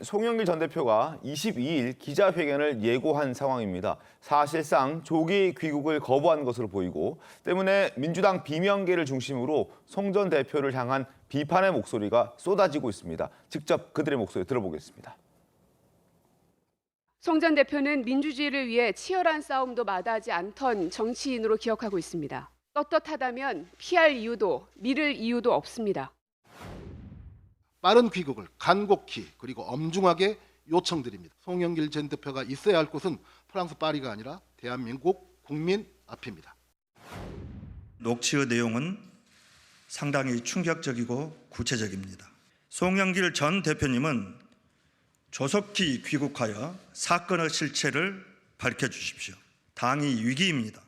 송영길 전 대표가 22일 기자회견을 예고한 상황입니다. 사실상 조기 귀국을 거부한 것으로 보이고 때문에 민주당 비명계를 중심으로 송 전 대표를 향한 비판의 목소리가 쏟아지고 있습니다. 직접 그들의 목소리 들어보겠습니다. 송 전 대표는 민주주의를 위해 치열한 싸움도 마다하지 않던 정치인으로 기억하고 있습니다. 떳떳하다면 피할 이유도 미룰 이유도 없습니다. 빠른 귀국을 간곡히 그리고 엄중하게 요청드립니다. 송영길 전 대표가 있어야 할 곳은 프랑스 파리가 아니라 대한민국 국민 앞입니다. 녹취의 내용은 상당히 충격적이고 구체적입니다. 송영길 전 대표님은 조속히 귀국하여 사건의 실체를 밝혀주십시오. 당이 위기입니다.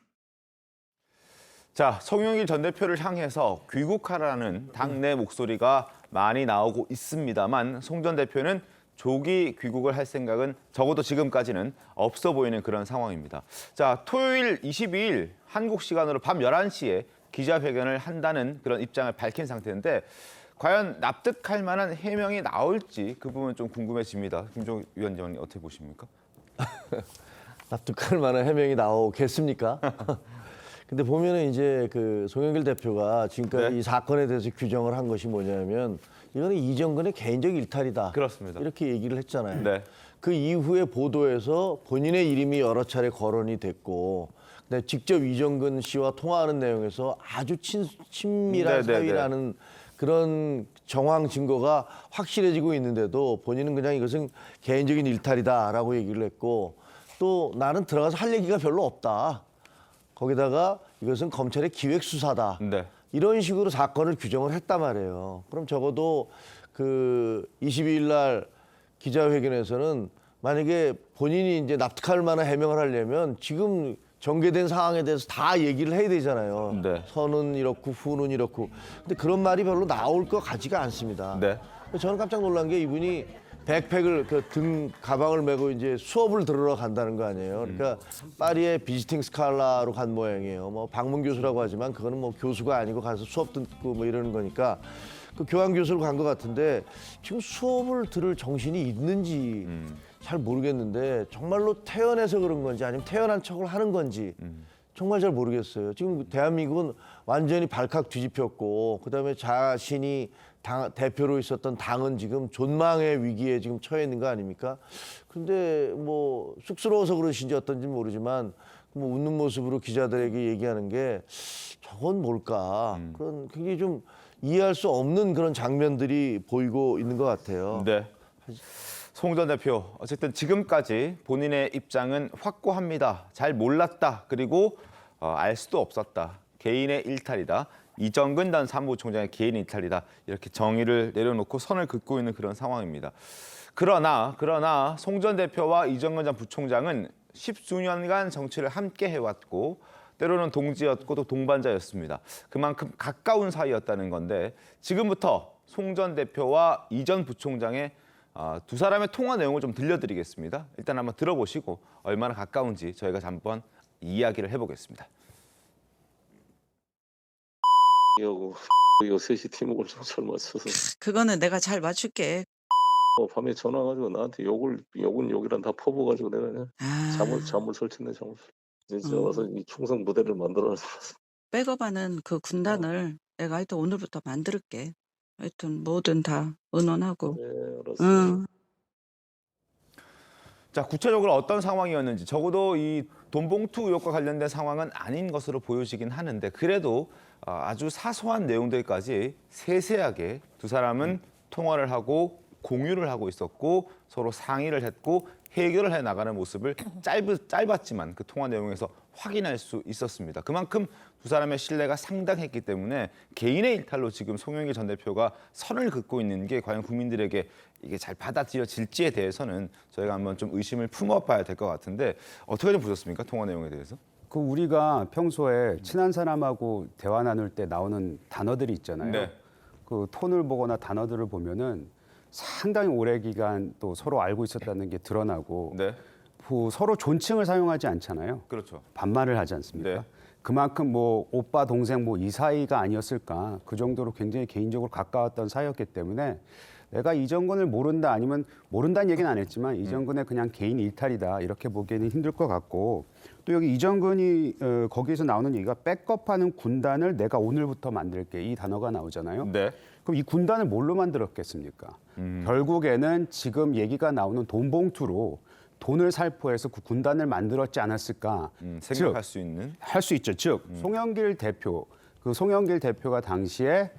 자, 송영길 전 대표를 향해서 귀국하라는 당내 목소리가 많이 나오고 있습니다만 송 전 대표는 조기 귀국을 할 생각은 적어도 지금까지는 없어 보이는 그런 상황입니다. 자, 토요일 22일 한국 시간으로 밤 11시에 기자회견을 한다는 그런 입장을 밝힌 상태인데 과연 납득할 만한 해명이 나올지 그 부분 좀 궁금해집니다. 김종욱 위원장님 어떻게 보십니까? 납득할 만한 해명이 나오겠습니까? 근데 보면은 이제 그 송영길 대표가 지금까지 네. 이 사건에 대해서 규정을 한 것이 뭐냐면 이거는 이정근의 개인적 일탈이다. 그렇습니다. 이렇게 얘기를 했잖아요. 네. 그 이후에 보도에서 본인의 이름이 여러 차례 거론이 됐고 근데 직접 이정근 씨와 통화하는 내용에서 아주 친밀한 네, 네, 사이라는 그런 정황 증거가 확실해지고 있는데도 본인은 그냥 이것은 개인적인 일탈이다라고 얘기를 했고 또 나는 들어가서 할 얘기가 별로 없다. 거기다가 이것은 검찰의 기획수사다. 네. 이런 식으로 사건을 규정을 했단 말이에요. 그럼 적어도 그 22일 날 기자회견에서는 만약에 본인이 이제 납득할 만한 해명을 하려면 지금 전개된 상황에 대해서 다 얘기를 해야 되잖아요. 네. 선은 이렇고 후는 이렇고. 근데 그런 말이 별로 나올 것 같지가 않습니다. 네. 저는 깜짝 놀란 게 이분이 백팩을 그 등 가방을 메고 이제 수업을 들으러 간다는 거 아니에요. 그러니까 파리의 비지팅 스칼라로 간 모양이에요. 뭐 방문 교수라고 하지만 그거는 뭐 교수가 아니고 가서 수업 듣고 뭐 이러는 거니까 그 교환 교수로 간 것 같은데 지금 수업을 들을 정신이 있는지 잘 모르겠는데 정말로 태어나서 그런 건지 아니면 태어난 척을 하는 건지 정말 잘 모르겠어요. 지금 대한민국은 완전히 발칵 뒤집혔고 그다음에 자신이 대표로 있었던 당은 지금 존망의 위기에 지금 처해 있는 거 아닙니까? 근데 뭐 쑥스러워서 그러신지 어떤지 모르지만 뭐 웃는 모습으로 기자들에게 얘기하는 게 저건 뭘까? 그런 굉장히 좀 이해할 수 없는 그런 장면들이 보이고 있는 것 같아요. 네. 송 전 대표, 어쨌든 지금까지 본인의 입장은 확고합니다. 잘 몰랐다. 그리고 알 수도 없었다. 개인의 일탈이다. 이정근 전 사무총장의 개인 일탈이다. 이렇게 정의를 내려놓고 선을 긋고 있는 그런 상황입니다. 그러나 송 전 대표와 이정근 전 부총장은 십수년간 정치를 함께 해왔고 때로는 동지였고 또 동반자였습니다. 그만큼 가까운 사이였다는 건데 지금부터 송 전 대표와 이 전 부총장의 두 사람의 통화 내용을 좀 들려드리겠습니다. 일단 한번 들어보시고 얼마나 가까운지 저희가 한번 이야기를 해보겠습니다. 이거 셋이 팀워크를 좀 잘 맞춰서 그거는 내가 잘 맞출게. 밤에 전화 가지고 나한테 욕은 욕이란 다 퍼부어가지고 내가 그냥 잠을 설쳤네 잠을. 진짜 와서 이 충성 부대를 만들어놨어. 백업하는 그 군단을 내가 하여튼 오늘부터 만들게. 하여튼 뭐든 다 의논하고. 네 알았어. 응. 자, 구체적으로 어떤 상황이었는지 적어도 이 돈봉투 의혹과 관련된 상황은 아닌 것으로 보여지긴 하는데 그래도 아주 사소한 내용들까지 세세하게 두 사람은 통화를 하고 공유를 하고 있었고 서로 상의를 했고 해결을 해 나가는 모습을 짧았지만 그 통화 내용에서 확인할 수 있었습니다. 그만큼 두 사람의 신뢰가 상당했기 때문에 개인의 일탈로 지금 송영길 전 대표가 선을 긋고 있는 게 과연 국민들에게 이게 잘 받아들여질지에 대해서는 저희가 한번 좀 의심을 품어봐야 될 것 같은데 어떻게 좀 보셨습니까? 통화 내용에 대해서? 그 우리가 평소에 친한 사람하고 대화 나눌 때 나오는 단어들이 있잖아요. 네. 그 톤을 보거나 단어들을 보면은 상당히 오래 기간 또 서로 알고 있었다는 게 드러나고 네, 그 서로 존칭을 사용하지 않잖아요. 그렇죠. 반말을 하지 않습니까? 네. 그만큼 뭐 오빠 동생 뭐 이 사이가 아니었을까 그 정도로 굉장히 개인적으로 가까웠던 사이였기 때문에 내가 이정근을 모른다 아니면 모른다는 얘기는 안 했지만 이정근의 그냥 개인 일탈이다 이렇게 보기에는 힘들 것 같고 또 여기 이정근이 거기에서 나오는 얘기가 백업하는 군단을 내가 오늘부터 만들게 이 단어가 나오잖아요. 네. 그럼 이 군단을 뭘로 만들었겠습니까? 결국에는 지금 얘기가 나오는 돈 봉투로 돈을 살포해서 그 군단을 만들었지 않았을까? 생각할 수 있는. 할 수 있죠. 즉 송영길 대표, 그 송영길 대표가 당시에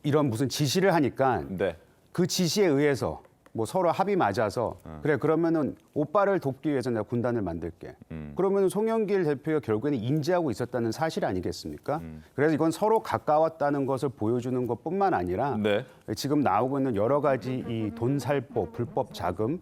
이런 무슨 지시를 하니까 네. 그 지시에 의해서 뭐 서로 합의 맞아서 그래 그러면은 오빠를 돕기 위해서 내가 군단을 만들게. 그러면은 송영길 대표가 결국에는 인지하고 있었다는 사실 아니겠습니까? 그래서 이건 서로 가까웠다는 것을 보여주는 것뿐만 아니라 네. 지금 나오고 있는 여러 가지 이 돈 살포, 불법 자금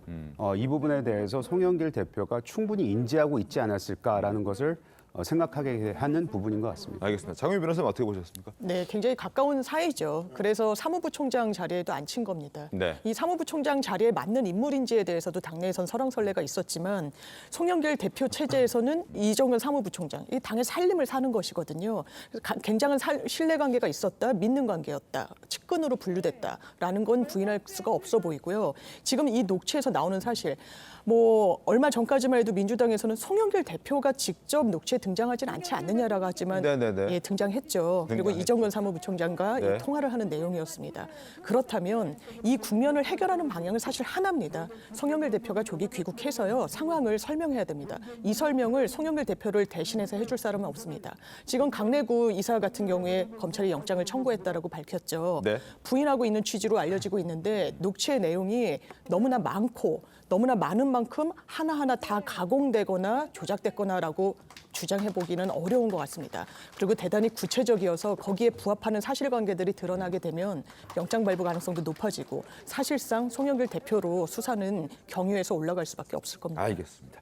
이 부분에 대해서 송영길 대표가 충분히 인지하고 있지 않았을까라는 것을 생각하게 하는 부분인 것 같습니다. 알겠습니다. 장윤희 변호사님 어떻게 보셨습니까? 네, 굉장히 가까운 사이죠. 그래서 사무부총장 자리에도 앉힌 겁니다. 네. 이 사무부총장 자리에 맞는 인물인지에 대해서도 당내에선 설왕설래가 있었지만 송영길 대표 체제에서는 이정근 사무부총장, 이 당의 살림을 사는 것이거든요. 그래서 굉장한 신뢰관계가 있었다, 믿는 관계였다, 측근으로 분류됐다라는 건 부인할 수가 없어 보이고요. 지금 이 녹취에서 나오는 사실, 뭐 얼마 전까지만 해도 민주당에서는 송영길 대표가 직접 녹취에 등장하진 않지 않느냐라고 하지만 네네네. 예, 등장했죠. 그리고 등장했죠. 이정근 사무부총장과 네. 통화를 하는 내용이었습니다. 그렇다면 이 국면을 해결하는 방향은 사실 하나입니다. 송영길 대표가 조기 귀국해서요 상황을 설명해야 됩니다. 이 설명을 송영길 대표를 대신해서 해줄 사람은 없습니다. 지금 강내구 이사 같은 경우에 검찰이 영장을 청구했다라고 밝혔죠. 네. 부인하고 있는 취지로 알려지고 있는데 녹취의 내용이 너무나 많고 너무나 많은 만큼 하나하나 다 가공되거나 조작됐거나라고 주장해보기는 어려운 것 같습니다. 그리고 대단히 구체적이어서 거기에 부합하는 사실관계들이 드러나게 되면 영장 발부 가능성도 높아지고 사실상 송영길 대표로 수사는 경유해서 올라갈 수밖에 없을 겁니다. 알겠습니다.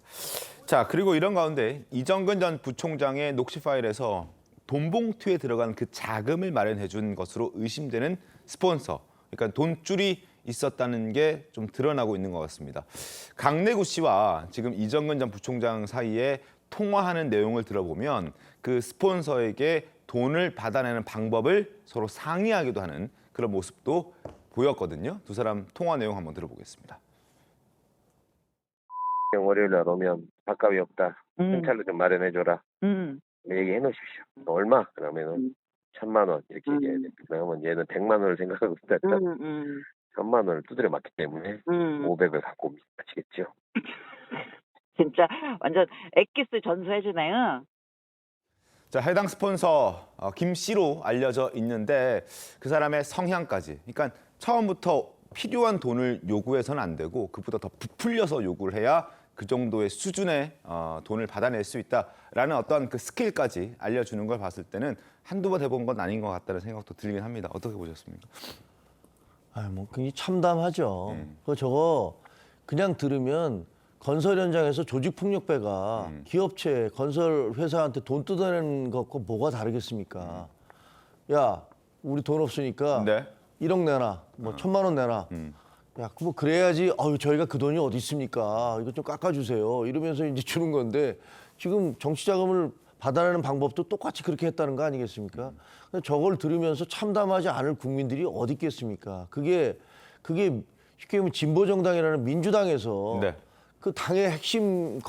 자, 그리고 이런 가운데 이정근 전 부총장의 녹취 파일에서 돈 봉투에 들어간 그 자금을 마련해 준 것으로 의심되는 스폰서, 그러니까 돈줄이 있었다는 게 좀 드러나고 있는 것 같습니다. 강내구 씨와 지금 이정근 전 부총장 사이에 통화하는 내용을 들어보면 그 스폰서에게 돈을 받아내는 방법을 서로 상의하기도 하는 그런 모습도 보였거든요. 두 사람 통화 내용 한번 들어보겠습니다. 월요일 날 오면 밥값이 없다. 현찰로 좀 마련해줘라. 얘기해 놓으십시오. 얼마? 그러면은 1,000만 원 이렇게 얘기해야 돼. 그러면 얘는 100만 원을 생각하고 있다. 1,000만 원을 두드려 맞기 때문에 500을 갖고 옵니다. 아시겠죠? 진짜 완전 엑기스 전수해주네요. 자, 해당 스폰서 김 씨로 알려져 있는데 그 사람의 성향까지. 그러니까 처음부터 필요한 돈을 요구해서는 안 되고 그보다 더 부풀려서 요구를 해야 그 정도의 수준의 돈을 받아낼 수 있다라는 어떤 그 스킬까지 알려주는 걸 봤을 때는 한두 번 해본 건 아닌 것 같다는 생각도 들긴 합니다. 어떻게 보셨습니까? 뭐 굉장히 참담하죠. 저거 그냥 들으면 건설 현장에서 조직폭력배가 기업체, 건설 회사한테 돈 뜯어내는 것과 뭐가 다르겠습니까? 야, 우리 돈 없으니까 네. 1억 내놔, 뭐 1,000만 원 내놔. 야, 뭐 그래야지. 저희가 그 돈이 어디 있습니까? 이거 좀 깎아주세요. 이러면서 이제 주는 건데 지금 정치 자금을 받아내는 방법도 똑같이 그렇게 했다는 거 아니겠습니까? 근데 저걸 들으면서 참담하지 않을 국민들이 어디 있겠습니까? 그게 쉽게 보면 진보정당이라는 민주당에서 네. 그 당의 핵심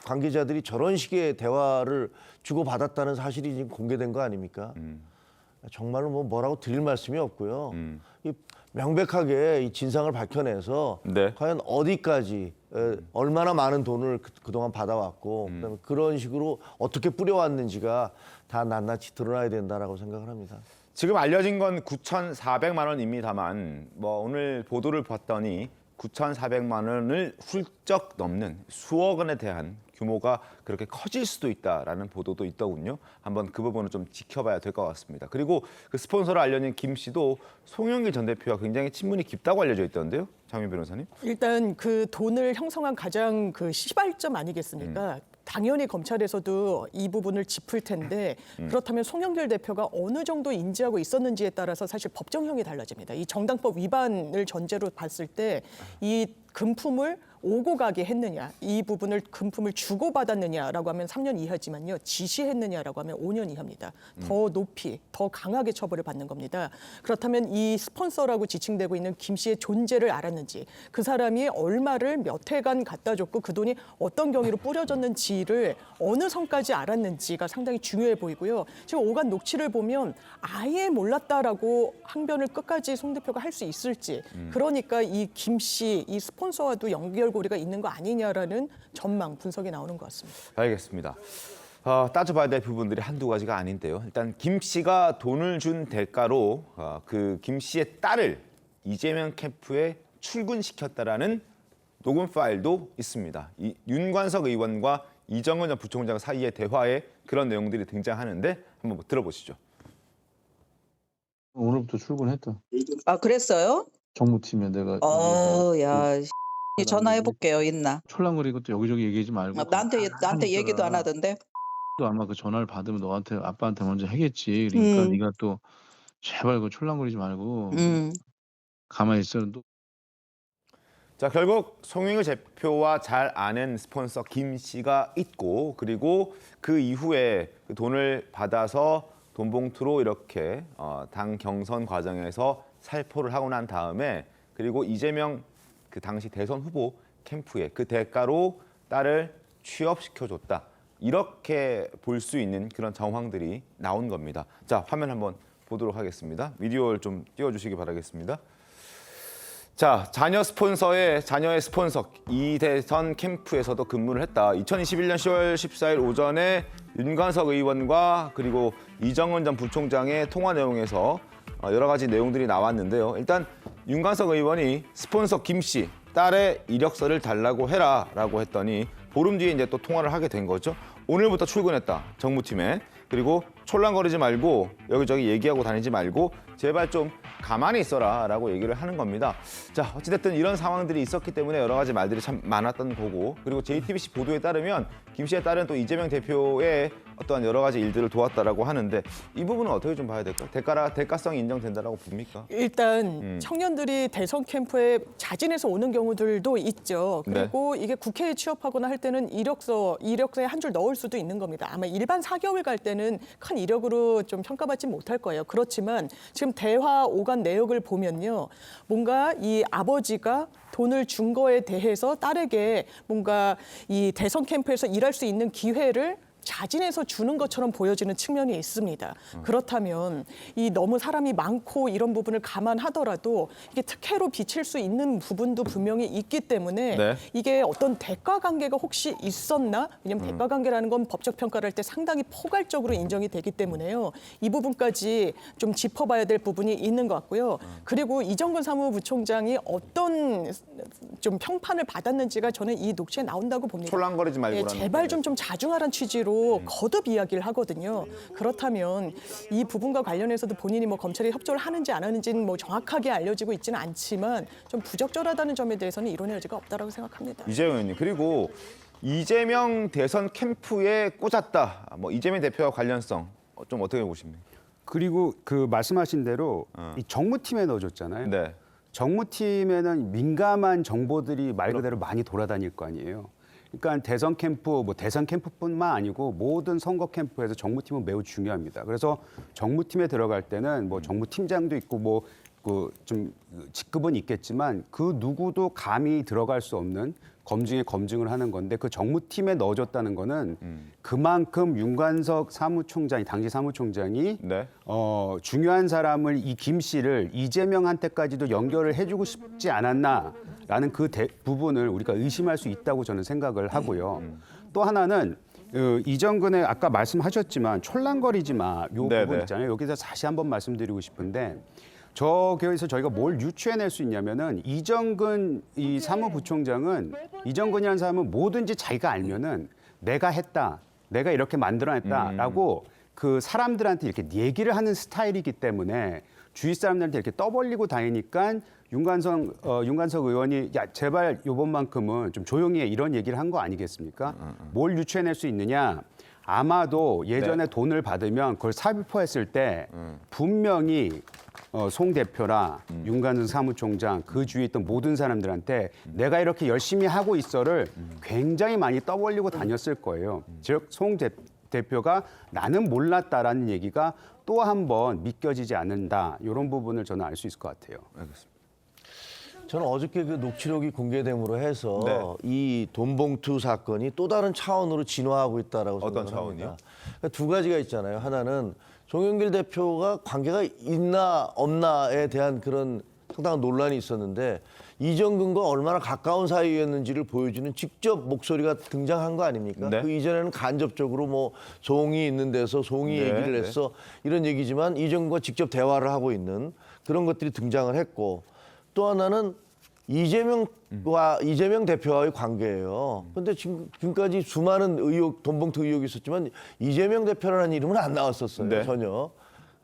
관계자들이 저런 식의 대화를 주고받았다는 사실이 지금 공개된 거 아닙니까? 정말로 뭐라고 드릴 말씀이 없고요. 명백하게 이 진상을 밝혀내서 네. 과연 어디까지 얼마나 많은 돈을 그동안 받아왔고 그다음에 그런 식으로 어떻게 뿌려왔는지가 다 낱낱이 드러나야 된다라고 생각을 합니다. 지금 알려진 건 9,400만 원입니다만 오늘 보도를 봤더니 9,400만 원을 훌쩍 넘는 수억 원에 대한 규모가 그렇게 커질 수도 있다라는 보도도 있더군요. 한번 그 부분은 좀 지켜봐야 될 것 같습니다. 그리고 그 스폰서로 알려진 김 씨도 송영길 전 대표와 굉장히 친분이 깊다고 알려져 있던데요, 장윤희 변호사님? 일단 그 돈을 형성한 가장 그 시발점 아니겠습니까? 당연히 검찰에서도 이 부분을 짚을 텐데 그렇다면 송영길 대표가 어느 정도 인지하고 있었는지에 따라서 사실 법정형이 달라집니다. 이 정당법 위반을 전제로 봤을 때 이 금품을 오고 가게 했느냐, 이 부분을 금품을 주고받았느냐라고 하면 3년 이하지만요. 지시했느냐라고 하면 5년 이하입니다. 더 높이, 더 강하게 처벌을 받는 겁니다. 그렇다면 이 스폰서라고 지칭되고 있는 김 씨의 존재를 알았는지, 그 사람이 얼마를 몇 해간 갖다 줬고 그 돈이 어떤 경위로 뿌려졌는지를 어느 선까지 알았는지가 상당히 중요해 보이고요. 지금 오간 녹취를 보면 아예 몰랐다라고 항변을 끝까지 송 대표가 할 수 있을지, 그러니까 이 김 씨, 이 스폰서와도 연결고리가 있는 거 아니냐라는 전망, 분석이 나오는 것 같습니다. 알겠습니다. 따져봐야 될 부분들이 한두 가지가 아닌데요. 일단 김 씨가 돈을 준 대가로 그 김 씨의 딸을 이재명 캠프에 출근시켰다라는 녹음 파일도 있습니다. 이 윤관석 의원과 이정은 전 부총장 사이의 대화에 그런 내용들이 등장하는데 한번 들어보시죠. 오늘부터 출근했다. 아, 그랬어요? 정무팀에 내가 야, 전화해볼게요. 있나? 촐랑거리고 또 여기저기 얘기하지 말고 나한테 얘기도 안 하던데. 또 아마 그 전화를 받으면 너한테 아빠한테 먼저 하겠지. 그러니까 네가 또 제발 그 촐랑거리지 말고 가만히 있어. 또 자, 결국 송영길 대표와 잘 아는 스폰서 김 씨가 있고, 그리고 그 이후에 그 돈을 받아서 돈 봉투로 이렇게 당 경선 과정에서 살포를 하고 난 다음에, 그리고 이재명 그 당시 대선 후보 캠프에 그 대가로 딸을 취업시켜줬다. 이렇게 볼 수 있는 그런 정황들이 나온 겁니다. 자, 화면 한번 보도록 하겠습니다. 비디오를 좀 띄워주시기 바라겠습니다. 자, 자녀의 스폰서 이대선 캠프에서도 근무를 했다. 2021년 10월 14일 오전에 윤관석 의원과 그리고 이정은 전 부총장의 통화 내용에서 여러 가지 내용들이 나왔는데요. 일단 윤관석 의원이 스폰서 김 씨 딸의 이력서를 달라고 해라라고 했더니 보름 뒤에 이제 또 통화를 하게 된 거죠. 오늘부터 출근했다, 정무팀에. 그리고 촐랑거리지 말고 여기저기 얘기하고 다니지 말고 제발 좀 가만히 있어라라고 얘기를 하는 겁니다. 자, 어찌됐든 이런 상황들이 있었기 때문에 여러 가지 말들이 참 많았던 거고, 그리고 JTBC 보도에 따르면 김 씨의 딸은 또 이재명 대표의 어떠한 여러 가지 일들을 도왔다라고 하는데, 이 부분은 어떻게 좀 봐야 될까요? 대가성이 인정된다라고 봅니까? 일단 청년들이 대선 캠프에 자진해서 오는 경우들도 있죠. 그리고 이게 국회에 취업하거나 할 때는 이력서에 한 줄 넣을 수도 있는 겁니다. 아마 일반 사경을 갈 때는 큰 이력으로 좀 평가받지 못할 거예요. 그렇지만 지금 대화 오간 내역을 보면요, 뭔가 이 아버지가 돈을 준 거에 대해서 딸에게 뭔가 이 대선 캠프에서 일할 수 있는 기회를 자진해서 주는 것처럼 보여지는 측면이 있습니다. 그렇다면 이 너무 사람이 많고 이런 부분을 감안하더라도 이게 특혜로 비칠 수 있는 부분도 분명히 있기 때문에 이게 어떤 대가 관계가 혹시 있었나? 왜냐하면 대가 관계라는 건 법적 평가를 할 때 상당히 포괄적으로 인정이 되기 때문에요. 이 부분까지 좀 짚어봐야 될 부분이 있는 것 같고요. 그리고 이정근 사무부총장이 어떤 좀 평판을 받았는지가 저는 이 녹취에 나온다고 봅니다. 촐랑거리지 말고 제발 좀 자중하라는 취지로 거듭 이야기를 하거든요. 그렇다면 이 부분과 관련해서도 본인이 뭐 검찰이 협조를 하는지 안 하는지는 뭐 정확하게 알려지고 있지는 않지만 좀 부적절하다는 점에 대해서는 이론의 여지가 없다라고 생각합니다. 이재명 의원님, 그리고 이재명 대선 캠프에 꽂았다. 뭐 이재명 대표와 관련성 좀 어떻게 보십니까? 그리고 그 말씀하신 대로 이 정무팀에 넣어줬잖아요. 네. 정무팀에는 민감한 정보들이 말 그대로 많이 돌아다닐 거 아니에요. 그러니까 대선 캠프뿐만 아니고 모든 선거 캠프에서 정무팀은 매우 중요합니다. 그래서 정무팀에 들어갈 때는 뭐 정무팀장도 있고 뭐 그 좀 직급은 있겠지만 그 누구도 감히 들어갈 수 없는 검증을 하는 건데, 그 정무팀에 넣어줬다는 거는 그만큼 윤관석 사무총장이, 당시 사무총장이 중요한 사람을, 이 김 씨를 이재명한테까지도 연결을 해주고 싶지 않았나라는 그 부분을 우리가 의심할 수 있다고 저는 생각을 하고요. 또 하나는 이정근의 아까 말씀하셨지만 촐랑거리지 마, 요 부분 있잖아요. 여기서 다시 한번 말씀드리고 싶은데, 저기에서 저희가 뭘 유추해낼 수 있냐면은 이정근 이 사무부총장은, 이정근이라는 사람은 뭐든지 자기가 알면은 내가 했다, 내가 이렇게 만들어냈다라고 그 사람들한테 이렇게 얘기를 하는 스타일이기 때문에 주위 사람들한테 이렇게 떠벌리고 다니니까 윤관석 의원이 야 제발 요번만큼은 좀 조용히 해, 이런 얘기를 한 거 아니겠습니까? 뭘 유추해낼 수 있느냐? 아마도 예전에 돈을 받으면 그걸 삽입했을 때 분명히 송 대표나 윤관순 사무총장 그 주위에 있던 모든 사람들한테 내가 이렇게 열심히 하고 있어를 굉장히 많이 떠벌리고 다녔을 거예요. 즉 송 대표가 나는 몰랐다라는 얘기가 또 한 번 믿겨지지 않는다. 이런 부분을 저는 알 수 있을 것 같아요. 알겠습니다. 저는 어저께 그 녹취록이 공개됨으로 해서 네. 이 돈봉투 사건이 또 다른 차원으로 진화하고 있다라고 어떤 생각을 합니다. 차원이요? 그러니까 두 가지가 있잖아요. 하나는 송영길 대표가 관계가 있나 없나에 대한 그런 상당한 논란이 있었는데 이정근과 얼마나 가까운 사이였는지를 보여주는 직접 목소리가 등장한 거 아닙니까? 네. 그 이전에는 간접적으로 뭐 송이 있는 데서 송이 네, 얘기를 네. 했어 이런 얘기지만 이정근과 직접 대화를 하고 있는 그런 것들이 등장을 했고 또 하나는 이재명 대표와의 관계예요. 그런데 지금까지 수많은 의혹, 돈봉투 의혹이 있었지만 이재명 대표라는 이름은 안 나왔었어요. 네. 전혀.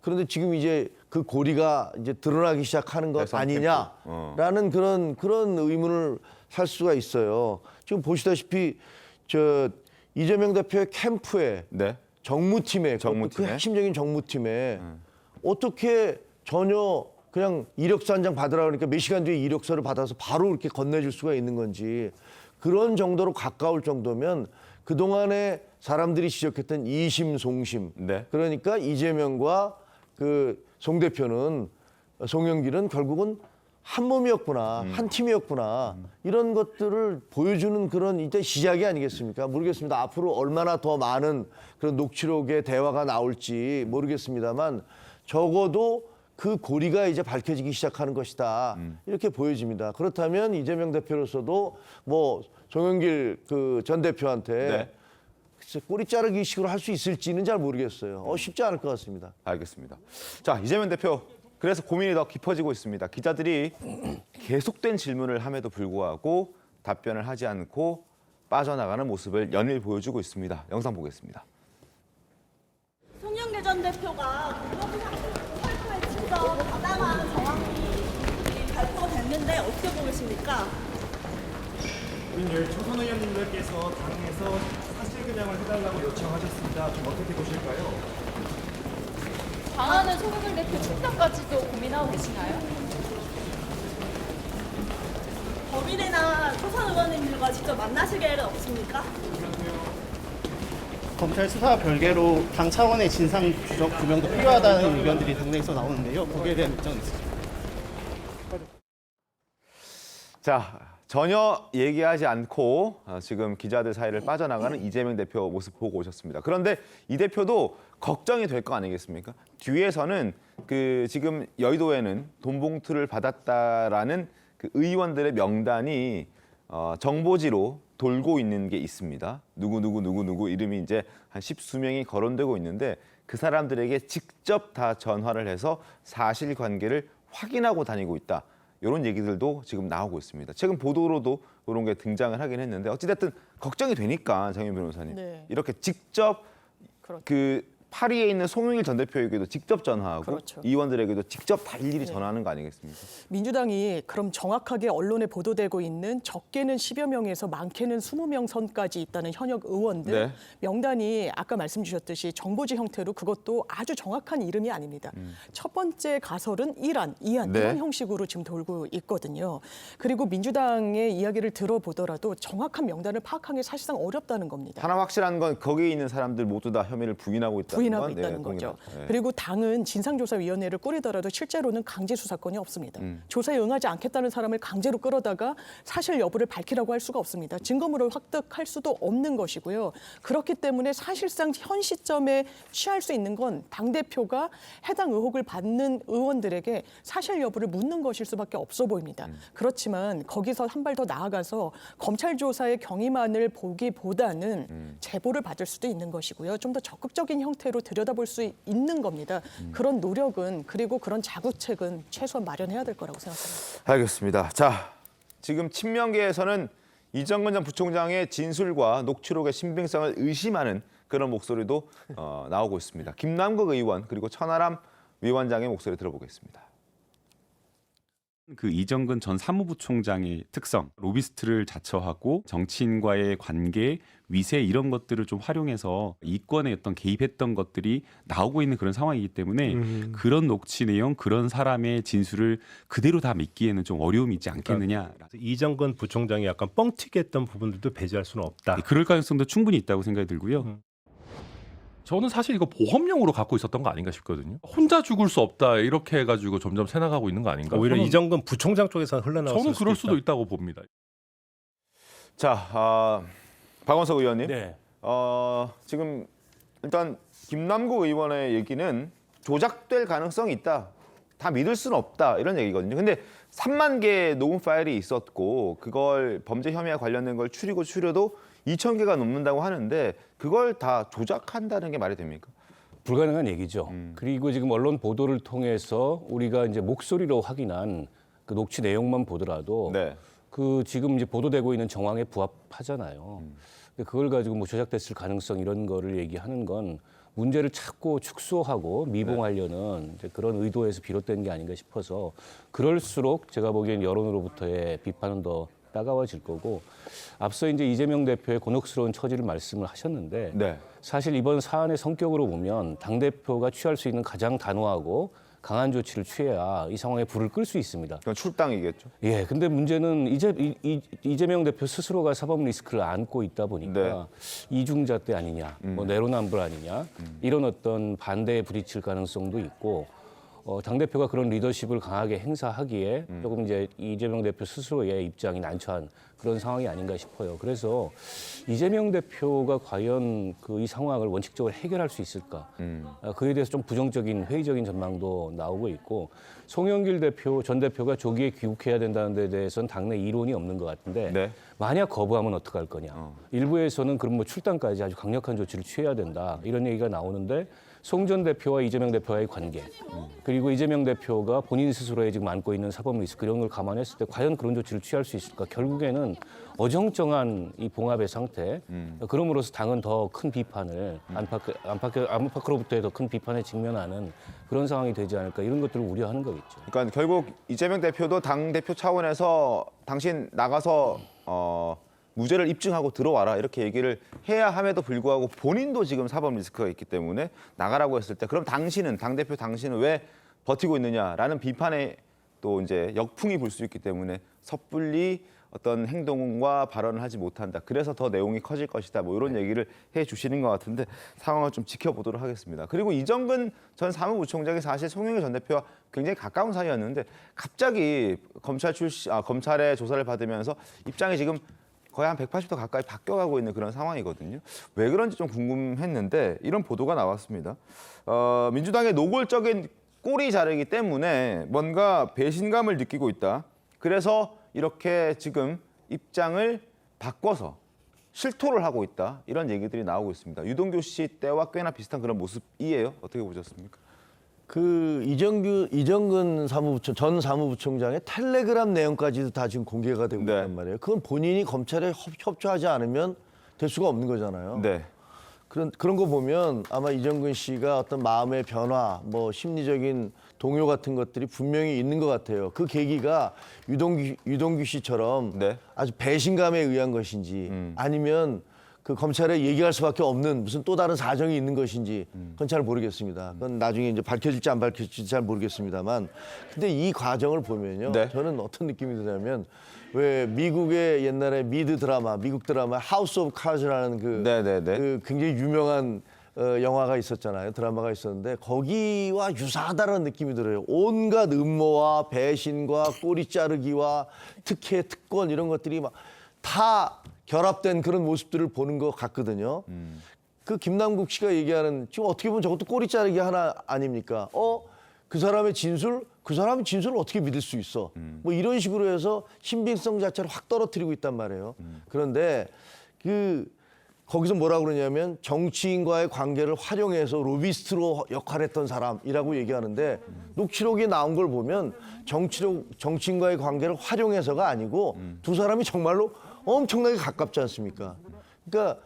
그런데 지금 이제 그 고리가 이제 드러나기 시작하는 것 대선 아니냐라는 그런 의문을 살 수가 있어요. 지금 보시다시피 저 이재명 대표의 캠프에 네. 정무팀에 그 핵심적인 정무팀에 어떻게 전혀 그냥 이력서 한 장 받으라 그러니까 몇 시간 뒤에 이력서를 받아서 바로 이렇게 건네줄 수가 있는 건지 그런 정도로 가까울 정도면 그동안에 사람들이 지적했던 이심송심 네. 그러니까 이재명과 그 송 대표는 송영길은 결국은 한 몸이었구나 한 팀이었구나 이런 것들을 보여주는 그런 이제 시작이 아니겠습니까? 모르겠습니다. 앞으로 얼마나 더 많은 그런 녹취록의 대화가 나올지 모르겠습니다만 적어도 그 고리가 이제 밝혀지기 시작하는 것이다. 이렇게 보여집니다. 그렇다면 이재명 대표로서도 뭐 송영길 그 전 대표한테 네. 글쎄 꼬리 자르기 식으로 할 수 있을지는 잘 모르겠어요. 쉽지 않을 것 같습니다. 알겠습니다. 자, 이재명 대표. 그래서 고민이 더 깊어지고 있습니다. 기자들이 계속된 질문을 함에도 불구하고 답변을 하지 않고 빠져나가는 모습을 연일 보여주고 있습니다. 영상 보겠습니다. 송영길 전 대표가 공동사무소에 직접 가담한 정황이 발표됐는데 어떻게 보십니까? 초선 의원님들께서 당에서 사실규명을 해달라고 요청하셨습니다. 좀 어떻게 보실까요? 당하는 송영길 대표 출당까지도 고민하고 계시나요? 법인이나 초선 의원님들과 직접 만나실 계획은 없습니까? 검찰 수사와 별개로 당 차원의 진상 규명도 필요하다는 의견들이 당내에서 나오는데요. 거기에 대한 입장은 있으십니까? 자, 전혀 얘기하지 않고 지금 기자들 사이를 빠져나가는 이재명 대표 모습 보고 오셨습니다. 그런데 이 대표도 걱정이 될 거 아니겠습니까? 뒤에서는 그 지금 여의도에는 돈봉투를 받았다라는 그 의원들의 명단이 정보지로 돌고 있는 게 있습니다. 누구 이름이 이제 한 10수명이 거론되고 있는데 그 사람들에게 직접 다 전화를 해서 사실관계를 확인하고 다니고 있다. 이런 얘기들도 지금 나오고 있습니다. 최근 보도로도 이런 게 등장을 하긴 했는데 어찌됐든 걱정이 되니까 장윤 변호사님 네. 이렇게 직접 그렇죠. 그 파리에 있는 송영길 전 대표에게도 직접 전화하고 그렇죠. 의원들에게도 직접 다 일일이 네. 전화하는 거 아니겠습니까? 민주당이 그럼 정확하게 언론에 보도되고 있는 적게는 10여 명에서 많게는 20명 선까지 있다는 현역 의원들 네. 명단이 아까 말씀 주셨듯이 정보지 형태로 그것도 아주 정확한 이름이 아닙니다. 첫 번째 가설은 1안, 2안 네. 이런 형식으로 지금 돌고 있거든요. 그리고 민주당의 이야기를 들어보더라도 정확한 명단을 파악하는 게 사실상 어렵다는 겁니다. 하나 확실한 건 거기에 있는 사람들 모두 다 혐의를 부인하고 있다는 부인하고 건, 있다는 네, 거죠. 네. 그리고 당은 진상조사위원회를 꾸리더라도 실제로는 강제 수사권이 없습니다. 조사에 응하지 않겠다는 사람을 강제로 끌어다가 사실 여부를 밝히라고 할 수가 없습니다. 증거물을 획득할 수도 없는 것이고요. 그렇기 때문에 사실상 현 시점에 취할 수 있는 건 당대표가 해당 의혹을 받는 의원들에게 사실 여부를 묻는 것일 수밖에 없어 보입니다. 그렇지만 거기서 한 발 더 나아가서 검찰 조사의 경위만을 보기보다는 제보를 받을 수도 있는 것이고요. 좀 더 적극적인 형태로 들여다볼 수 있는 겁니다. 그런 노력은 그리고 그런 자구책은 최소한 마련해야 될 거라고 생각합니다. 알겠습니다. 자, 지금 친명계에서는 이정근 전 부총장의 진술과 녹취록의 신빙성을 의심하는 그런 목소리도 나오고 있습니다. 김남국 의원 그리고 천하람 위원장의 목소리 들어보겠습니다. 그 이정근 전 사무부총장의 특성, 로비스트를 자처하고 정치인과의 관계, 위세 이런 것들을 좀 활용해서 이권에 어떤 개입했던 것들이 나오고 있는 그런 상황이기 때문에 그런 녹취 내용, 그런 사람의 진술을 그대로 다 믿기에는 좀 어려움이 있지 않겠느냐. 이정근 부총장이 약간 뻥튀기 했던 부분들도 배제할 수는 없다. 그럴 가능성도 충분히 있다고 생각이 들고요. 저는 사실 이거 보험용으로 갖고 있었던 거 아닌가 싶거든요. 혼자 죽을 수 없다 이렇게 해가지고 점점 새나가고 있는 거 아닌가. 오히려 이정근 부총장 쪽에서는 흘러나왔을 저는 그럴 수도 있다. 있다고 봅니다. 자, 박원석 의원님. 네. 지금 일단 김남국 의원의 얘기는 조작될 가능성이 있다. 다 믿을 수는 없다. 이런 얘기거든요. 근데 3만 개의 녹음 파일이 있었고 그걸 범죄 혐의와 관련된 걸 추려도 2,000개가 넘는다고 하는데 그걸 다 조작한다는 게 말이 됩니까? 불가능한 얘기죠. 그리고 지금 언론 보도를 통해서 우리가 이제 목소리로 확인한 그 녹취 내용만 보더라도 네. 그 지금 이제 보도되고 있는 정황에 부합하잖아요. 근데 그걸 가지고 뭐 조작됐을 가능성 이런 거를 얘기하는 건 문제를 찾고 축소하고 미봉하려는 이제 그런 의도에서 비롯된 게 아닌가 싶어서 그럴수록 제가 보기엔 여론으로부터의 비판은 더 따가워질 거고 앞서 이제 이재명 대표의 곤혹스러운 처지를 말씀을 하셨는데 네. 사실 이번 사안의 성격으로 보면 당대표가 취할 수 있는 가장 단호하고 강한 조치를 취해야 이 상황에 불을 끌 수 있습니다. 그건 출당이겠죠. 예, 근데 문제는 이재명 대표 스스로가 사법 리스크를 안고 있다 보니까 네. 이중자 때 아니냐, 뭐 내로남불 아니냐 이런 어떤 반대에 부딪힐 가능성도 있고 당대표가 그런 리더십을 강하게 행사하기에 조금 이제 이재명 대표 스스로의 입장이 난처한 그런 상황이 아닌가 싶어요. 그래서 이재명 대표가 과연 이 상황을 원칙적으로 해결할 수 있을까? 그에 대해서 좀 부정적인 회의적인 전망도 나오고 있고 송영길 전 대표가 조기에 귀국해야 된다는 데 대해서는 당내 이론이 없는 것 같은데 네. 만약 거부하면 어떡할 거냐. 일부에서는 그럼 뭐 출당까지 아주 강력한 조치를 취해야 된다. 이런 얘기가 나오는데 송 전 대표와 이재명 대표와의 관계 그리고 이재명 대표가 본인 스스로에 지금 안고 있는 사법 리스크 이런 걸 감안했을 때 과연 그런 조치를 취할 수 있을까? 결국에는 어정쩡한 이 봉합의 상태 그럼으로써 당은 더 큰 비판을 안팎으로부터의 더 큰 비판에 직면하는 그런 상황이 되지 않을까 이런 것들을 우려하는 거겠죠. 그러니까 결국 이재명 대표도 당 대표 차원에서 당신 나가서 무죄를 입증하고 들어와라 이렇게 얘기를 해야 함에도 불구하고 본인도 지금 사법 리스크가 있기 때문에 나가라고 했을 때 그럼 당대표 당신은 왜 버티고 있느냐라는 비판에 또 이제 역풍이 불 수 있기 때문에 섣불리 어떤 행동과 발언을 하지 못한다. 그래서 더 내용이 커질 것이다. 뭐 이런 얘기를 해 주시는 것 같은데 상황을 좀 지켜보도록 하겠습니다. 그리고 이정근 전 사무부총장이 사실 송영길 전 대표와 굉장히 가까운 사이였는데 갑자기 검찰의 조사를 받으면서 입장이 지금 거의 한 180도 가까이 바뀌어가고 있는 그런 상황이거든요. 왜 그런지 좀 궁금했는데 이런 보도가 나왔습니다. 민주당의 노골적인 꼬리 자르기 때문에 뭔가 배신감을 느끼고 있다. 그래서 이렇게 지금 입장을 바꿔서 실토를 하고 있다. 이런 얘기들이 나오고 있습니다. 유동규 씨 때와 꽤나 비슷한 그런 모습이에요. 어떻게 보셨습니까? 이정근 전 사무부총장의 텔레그램 내용까지도 다 지금 공개가 되고 있단 말이에요. 그건 본인이 검찰에 협조하지 않으면 될 수가 없는 거잖아요. 네. 그런 거 보면 아마 이정근 씨가 어떤 마음의 변화, 뭐 심리적인 동요 같은 것들이 분명히 있는 것 같아요. 그 계기가 유동규 씨처럼 아주 배신감에 의한 것인지 아니면 그 검찰에 얘기할 수밖에 없는 무슨 또 다른 사정이 있는 것인지 그건 잘 모르겠습니다. 그건 나중에 이제 밝혀질지 안 밝혀질지 잘 모르겠습니다만 근데 이 과정을 보면요. 저는 어떤 느낌이 드냐면 왜 미국의 옛날에 미국 드라마 하우스 오브 카즈라는 그 굉장히 유명한 영화가 있었잖아요. 드라마가 있었는데 거기와 유사하다는 느낌이 들어요. 온갖 음모와 배신과 꼬리 자르기와 특혜, 특권 이런 것들이 막 다 결합된 그런 모습들을 보는 것 같거든요. 그 김남국 씨가 얘기하는 지금 어떻게 보면 저것도 꼬리 자르기 하나 아닙니까? 그 사람의 진술을 어떻게 믿을 수 있어? 뭐 이런 식으로 해서 신빙성 자체를 확 떨어뜨리고 있단 말이에요. 그런데 거기서 뭐라 그러냐면 정치인과의 관계를 활용해서 로비스트로 역할했던 사람이라고 얘기하는데 녹취록이 나온 걸 보면 정치인과의 관계를 활용해서가 아니고 두 사람이 정말로 엄청나게 가깝지 않습니까? 그러니까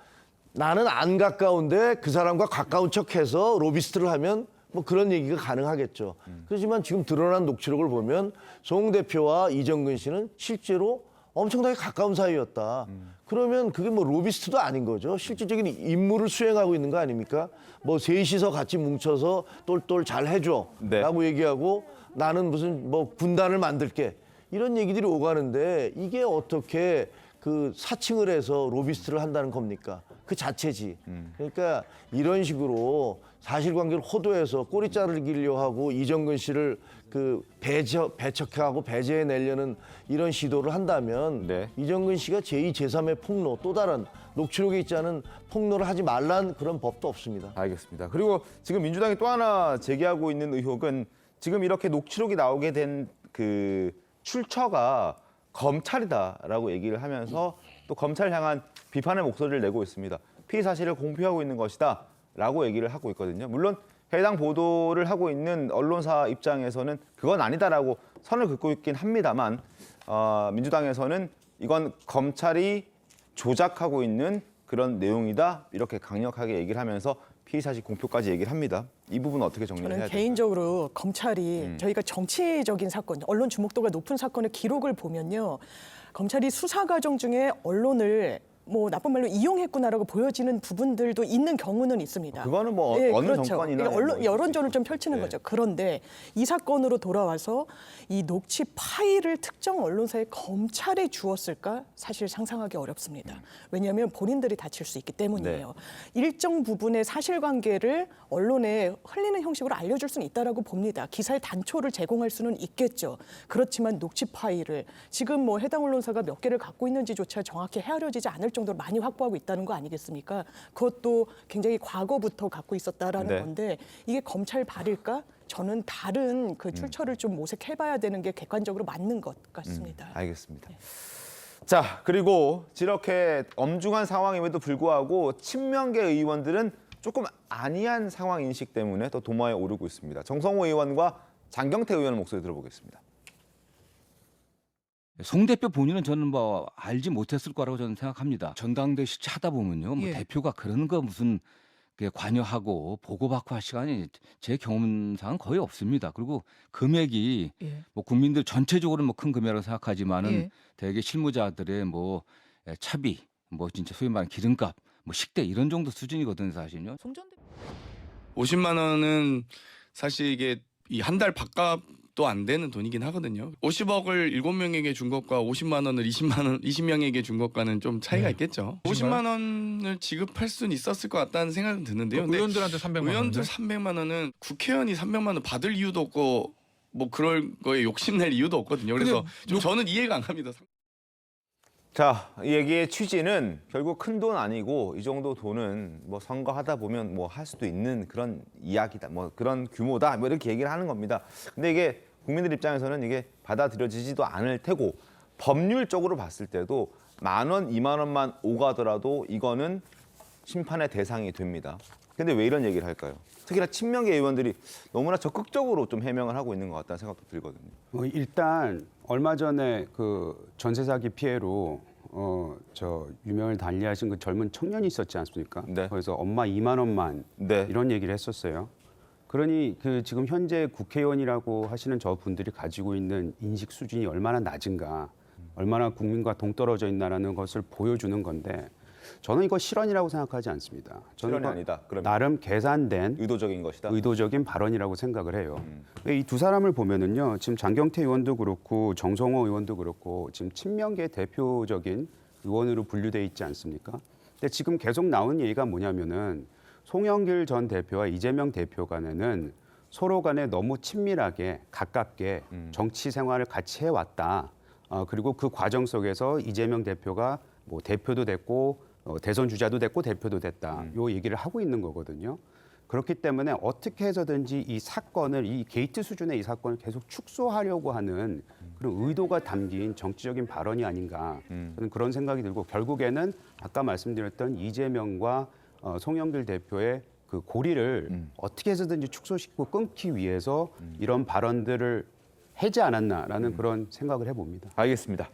나는 안 가까운데 그 사람과 가까운 척해서 로비스트를 하면 뭐 그런 얘기가 가능하겠죠. 그렇지만 지금 드러난 녹취록을 보면 송 대표와 이정근 씨는 실제로 엄청나게 가까운 사이였다. 그러면 그게 뭐 로비스트도 아닌 거죠. 실질적인 임무를 수행하고 있는 거 아닙니까? 뭐 셋이서 같이 뭉쳐서 똘똘 잘 해줘 라고 얘기하고 나는 무슨 뭐 군단을 만들게 이런 얘기들이 오가는데 이게 어떻게 그 사칭을 해서 로비스트를 한다는 겁니까? 그 자체지. 그러니까 이런 식으로 사실관계를 호도해서 꼬리 자르기려 하고 이정근 씨를 그 배척하고 배제해내려는 이런 시도를 한다면 이정근 씨가 제2, 제3의 폭로 또 다른 녹취록에 있지 않은 폭로를 하지 말란 그런 법도 없습니다. 알겠습니다. 그리고 지금 민주당이 또 하나 제기하고 있는 의혹은 지금 이렇게 녹취록이 나오게 된 그 출처가 검찰이다라고 얘기를 하면서 또 검찰 향한 비판의 목소리를 내고 있습니다. 피의 사실을 공표하고 있는 것이다라고 얘기를 하고 있거든요. 물론 해당 보도를 하고 있는 언론사 입장에서는 그건 아니다라고 선을 긋고 있긴 합니다만 민주당에서는 이건 검찰이 조작하고 있는 그런 내용이다 이렇게 강력하게 얘기를 하면서 피의 사실 공표까지 얘기를 합니다. 이 부분은 어떻게 정리를 해야 저는 될까요? 개인적으로 검찰이 저희가 정치적인 사건, 언론 주목도가 높은 사건의 기록을 보면요. 검찰이 수사 과정 중에 언론을 뭐 나쁜 말로 이용했구나라고 보여지는 부분들도 있는 경우는 있습니다. 그거는 뭐 네, 어느 그렇죠. 정권이나 그러니까 뭐 여론전을 좀 펼치는 거죠. 그런데 이 사건으로 돌아와서 이 녹취 파일을 특정 언론사에 검찰에 주었을까? 사실 상상하기 어렵습니다. 왜냐하면 본인들이 다칠 수 있기 때문이에요. 일정 부분의 사실관계를 언론에 흘리는 형식으로 알려줄 수는 있다라고 봅니다. 기사의 단초를 제공할 수는 있겠죠. 그렇지만 녹취 파일을 지금 뭐 해당 언론사가 몇 개를 갖고 있는지조차 정확히 헤아려지지 않을 정도로 많이 확보하고 있다는 거 아니겠습니까? 그것도 굉장히 과거부터 갖고 있었다라는 건데 이게 검찰 발일까? 저는 다른 그 출처를 좀 모색해봐야 되는 게 객관적으로 맞는 것 같습니다. 알겠습니다. 자, 그리고 이렇게 엄중한 상황임에도 불구하고 친명계 의원들은 조금 아니한 상황 인식 때문에 또 도마에 오르고 있습니다. 정성호 의원과 장경태 의원 목소리 들어보겠습니다. 송 대표 본인은 저는 뭐 알지 못했을 거라고 저는 생각합니다. 전당대회 하다 보면요, 뭐 대표가 그런 거 무슨 관여하고 보고받고 할 시간이 제 경험상은 거의 없습니다. 그리고 금액이 뭐 국민들 전체적으로 뭐 큰 금액이라고 생각하지만은 대개 실무자들의 뭐 차비, 뭐 진짜 소위 말하는 기름값, 뭐 식대 이런 정도 수준이거든요, 사실요. 50만 원은 사실 이게 이 한 달 밥값도 안 되는 돈이긴 하거든요. 50억을 7명에게 준 것과 50만 원을 20명에게 준 것과는 좀 차이가 있겠죠. 50만 원을 지급할 수는 있었을 것 같다는 생각은 드는데요. 근데 의원들한테 300만 원. 의원들 300만 원은 국회의원이 300만 원 받을 이유도 없고 뭐 그럴 거에 욕심낼 이유도 없거든요. 그래서 좀 저는 이해가 안 갑니다. 자, 이 얘기의 취지는 결국 큰 돈 아니고 이 정도 돈은 뭐 선거하다 보면 뭐 할 수도 있는 그런 이야기다, 뭐 그런 규모다, 뭐 이렇게 얘기를 하는 겁니다. 근데 이게 국민들 입장에서는 이게 받아들여지지도 않을 테고 법률적으로 봤을 때도 10,000원, 20,000원만 오가더라도 이거는 심판의 대상이 됩니다. 근데 왜 이런 얘기를 할까요? 특히나 친명계 의원들이 너무나 적극적으로 좀 해명을 하고 있는 것 같다는 생각도 들거든요. 일단 얼마 전에 그 전세 사기 피해로 저 유명을 달리하신 그 젊은 청년이 있었지 않습니까? 그래서 엄마 2만 원만 이런 얘기를 했었어요. 그러니 그 지금 현재 국회의원이라고 하시는 저 분들이 가지고 있는 인식 수준이 얼마나 낮은가, 얼마나 국민과 동떨어져 있나라는 것을 보여주는 건데 저는 이거 실언이라고 생각하지 않습니다. 저는 실언이 아니다. 그러면 나름 계산된 의도적인 것이다. 의도적인 발언이라고 생각을 해요. 이 두 사람을 보면은요, 지금 장경태 의원도 그렇고 정성호 의원도 그렇고 지금 친명계 대표적인 의원으로 분류돼 있지 않습니까? 근데 지금 계속 나오는 얘기가 뭐냐면은 송영길 전 대표와 이재명 대표 간에는 서로 간에 너무 친밀하게 가깝게 정치 생활을 같이 해왔다. 그리고 그 과정 속에서 이재명 대표가 뭐 대표도 됐고 대선 주자도 됐고 대표도 됐다. 요 얘기를 하고 있는 거거든요. 그렇기 때문에 어떻게 해서든지 이 사건을, 이 게이트 수준의 이 사건을 계속 축소하려고 하는 그런 의도가 담긴 정치적인 발언이 아닌가. 저는 그런 생각이 들고 결국에는 아까 말씀드렸던 이재명과 송영길 대표의 그 고리를 어떻게 해서든지 축소시키고 끊기 위해서 이런 발언들을 하지 않았나라는 그런 생각을 해봅니다. 알겠습니다.